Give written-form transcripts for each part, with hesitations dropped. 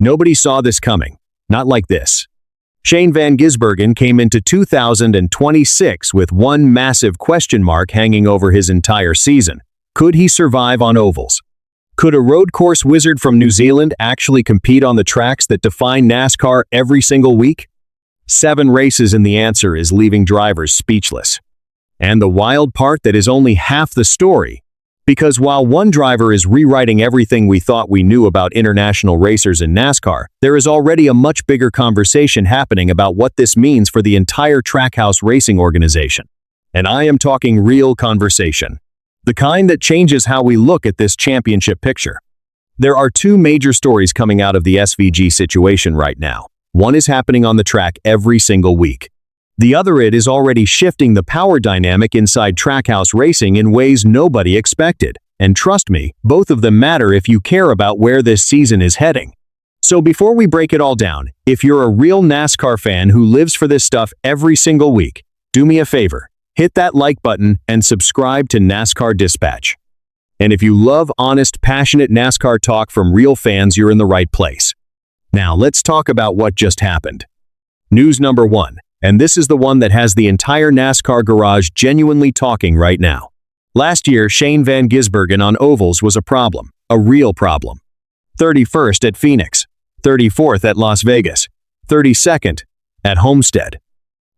Nobody saw this coming. Not like this. Shane van Gisbergen came into 2026 with one massive question mark hanging over his entire season. Could he survive on ovals? Could a road course wizard from New Zealand actually compete on the tracks that define NASCAR every single week? 7 races and the answer is leaving drivers speechless. And the wild part that is only half the story, because while one driver is rewriting everything we thought we knew about international racers in NASCAR, there is already a much bigger conversation happening about what this means for the entire Trackhouse racing organization. And I am talking real conversation. The kind that changes how we look at this championship picture. There are 2 major stories coming out of the SVG situation right now. One is happening on the track every single week. The other is already shifting the power dynamic inside Trackhouse racing in ways nobody expected. And trust me, both of them matter if you care about where this season is heading. So before we break it all down, if you're a real NASCAR fan who lives for this stuff every single week, do me a favor. Hit that like button and subscribe to NASCAR Dispatch. And if you love honest, passionate NASCAR talk from real fans, you're in the right place. Now let's talk about what just happened. News number 1, and this is the one that has the entire NASCAR garage genuinely talking right now. Last year, Shane van Gisbergen on ovals was a problem, a real problem. 31st at Phoenix, 34th at Las Vegas, 32nd at Homestead.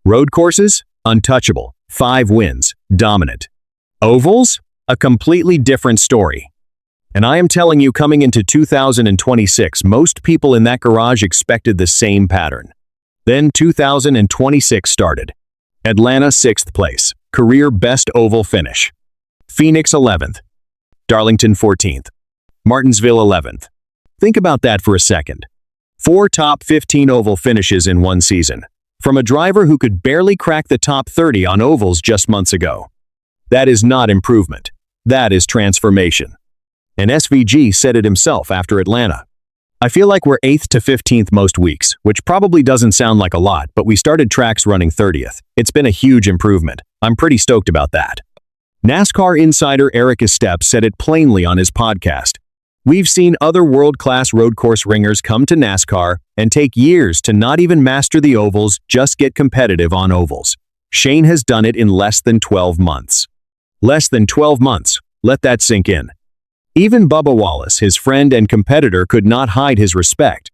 Road courses? Untouchable. 5 wins. Dominant. Ovals? A completely different story. And I am telling you, coming into 2026, most people in that garage expected the same pattern. Then 2026 started. Atlanta 6th place. Career best oval finish. Phoenix 11th. Darlington 14th. Martinsville 11th. Think about that for a second. 4 top 15 oval finishes in one season. From a driver who could barely crack the top 30 on ovals just months ago. That is not improvement. That is transformation. And SVG said it himself after Atlanta. I feel like we're 8th to 15th most weeks, which probably doesn't sound like a lot, but we started tracks running 30th. It's been a huge improvement. I'm pretty stoked about that. NASCAR insider Eric Estep said it plainly on his podcast. We've seen other world-class road course ringers come to NASCAR and take years to not even master the ovals, just get competitive on ovals. Shane has done it in less than 12 months. Less than 12 months. Let that sink in. Even Bubba Wallace, his friend and competitor, could not hide his respect.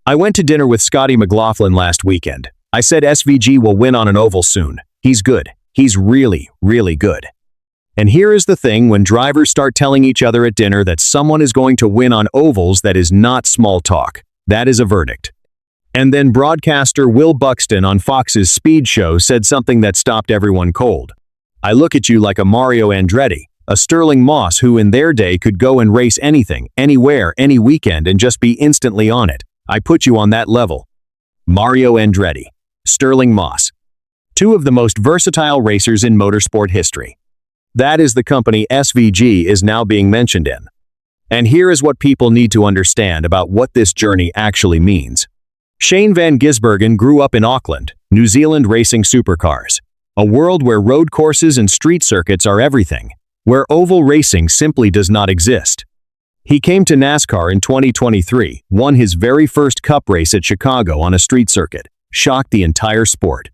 I went to dinner with Scotty McLaughlin last weekend. I said SVG will win on an oval soon. He's good. He's really, really good. And here is the thing, when drivers start telling each other at dinner that someone is going to win on ovals, that is not small talk. That is a verdict. And then broadcaster Will Buxton on Fox's Speed Show said something that stopped everyone cold. I look at you like a Mario Andretti, a Sterling Moss who in their day could go and race anything, anywhere, any weekend and just be instantly on it. I put you on that level. Mario Andretti, Sterling Moss. 2 of the most versatile racers in motorsport history. That is the company SVG is now being mentioned in. And here is what people need to understand about what this journey actually means. Shane van Gisbergen grew up in Auckland, New Zealand, racing supercars. A world where road courses and street circuits are everything, where oval racing simply does not exist. He came to NASCAR in 2023, won his very first cup race at Chicago on a street circuit, shocked the entire sport.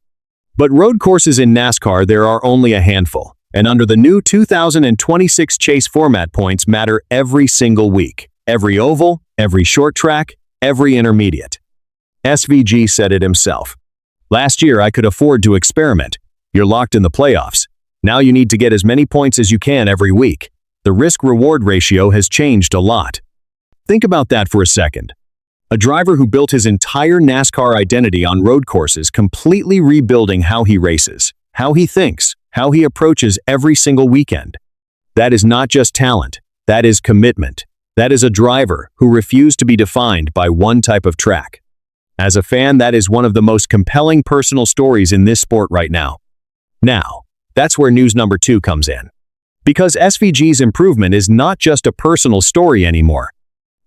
But road courses in NASCAR, there are only a handful, and under the new 2026 Chase format, points matter every single week. Every oval, every short track, every intermediate. SVG said it himself. Last year I could afford to experiment. You're locked in the playoffs. Now you need to get as many points as you can every week. The risk-reward ratio has changed a lot. Think about that for a second. A driver who built his entire NASCAR identity on road courses, completely rebuilding how he races, how he thinks, how he approaches every single weekend. That is not just talent. That is commitment. That is a driver who refused to be defined by one type of track. As a fan, that is one of the most compelling personal stories in this sport right now. Now, that's where news number 2 comes in. Because SVG's improvement is not just a personal story anymore.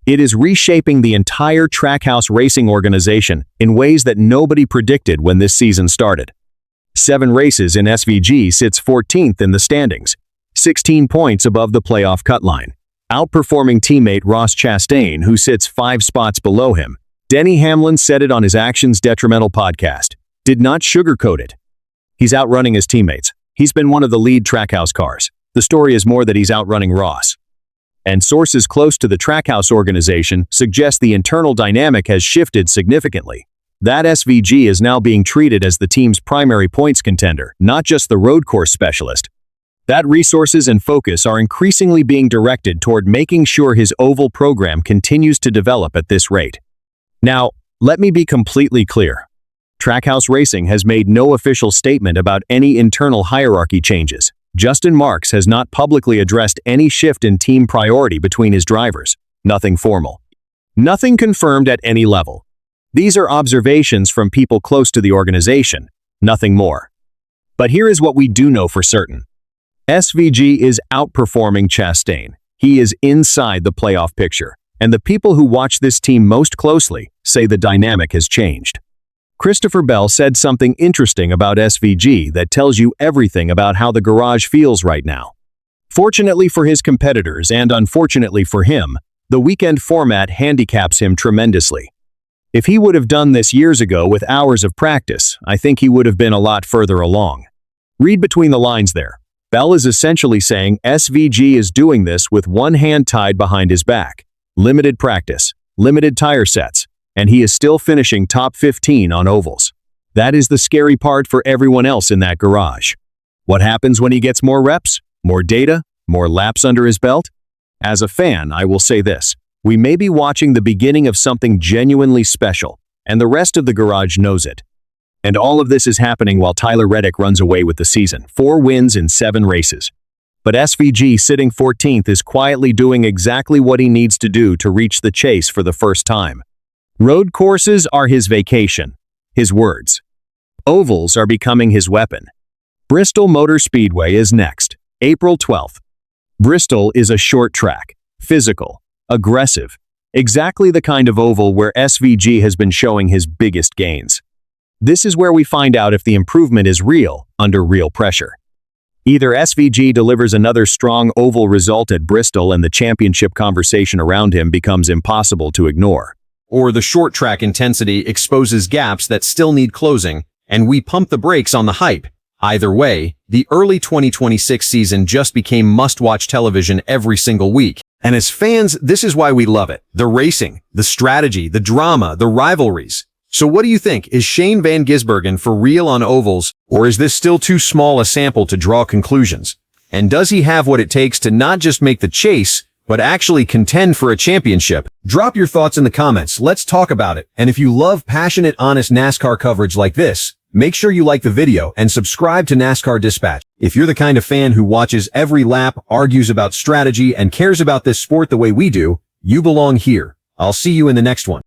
It is reshaping the entire Trackhouse racing organization in ways that nobody predicted when this season started. 7 races in SVG sits 14th in the standings, 16 points above the playoff cut line, outperforming teammate Ross Chastain, who sits 5 spots below him, Denny Hamlin said it on his Actions Detrimental podcast. Did not sugarcoat it. He's outrunning his teammates. He's been one of the lead Trackhouse cars. The story is more that he's outrunning Ross. And sources close to the Trackhouse organization suggest the internal dynamic has shifted significantly. That SVG is now being treated as the team's primary points contender, not just the road course specialist. That resources and focus are increasingly being directed toward making sure his oval program continues to develop at this rate. Now, let me be completely clear. Trackhouse Racing has made no official statement about any internal hierarchy changes. Justin Marks has not publicly addressed any shift in team priority between his drivers. Nothing formal. Nothing confirmed at any level. These are observations from people close to the organization, nothing more. But here is what we do know for certain. SVG is outperforming Chastain. He is inside the playoff picture, and the people who watch this team most closely say the dynamic has changed. Christopher Bell said something interesting about SVG that tells you everything about how the garage feels right now. Fortunately for his competitors and unfortunately for him, the weekend format handicaps him tremendously. If he would have done this years ago with hours of practice, I think he would have been a lot further along. Read between the lines there. Bell is essentially saying SVG is doing this with one hand tied behind his back. Limited practice, limited tire sets, and he is still finishing top 15 on ovals. That is the scary part for everyone else in that garage. What happens when he gets more reps, more data, more laps under his belt? As a fan, I will say this. We may be watching the beginning of something genuinely special, and the rest of the garage knows it. And all of this is happening while Tyler Reddick runs away with the season, 4 wins in 7 races. But SVG sitting 14th is quietly doing exactly what he needs to do to reach the chase for the first time. Road courses are his vacation, his words. Ovals are becoming his weapon. Bristol Motor Speedway is next, April 12th. Bristol is a short track, physical, aggressive, exactly the kind of oval where SVG has been showing his biggest gains. This is where we find out if the improvement is real under real pressure. Either SVG delivers another strong oval result at Bristol and the championship conversation around him becomes impossible to ignore. Or the short track intensity exposes gaps that still need closing, and we pump the brakes on the hype. Either way, the early 2026 season just became must-watch television every single week. And as fans, this is why we love it. The racing, the strategy, the drama, the rivalries. So what do you think? Is Shane Van Gisbergen for real on ovals, or is this still too small a sample to draw conclusions? And does he have what it takes to not just make the chase, but actually contend for a championship? Drop your thoughts in the comments. Let's talk about it. And if you love passionate, honest NASCAR coverage like this, make sure you like the video and subscribe to NASCAR Dispatch. If you're the kind of fan who watches every lap, argues about strategy, and cares about this sport the way we do, you belong here. I'll see you in the next one.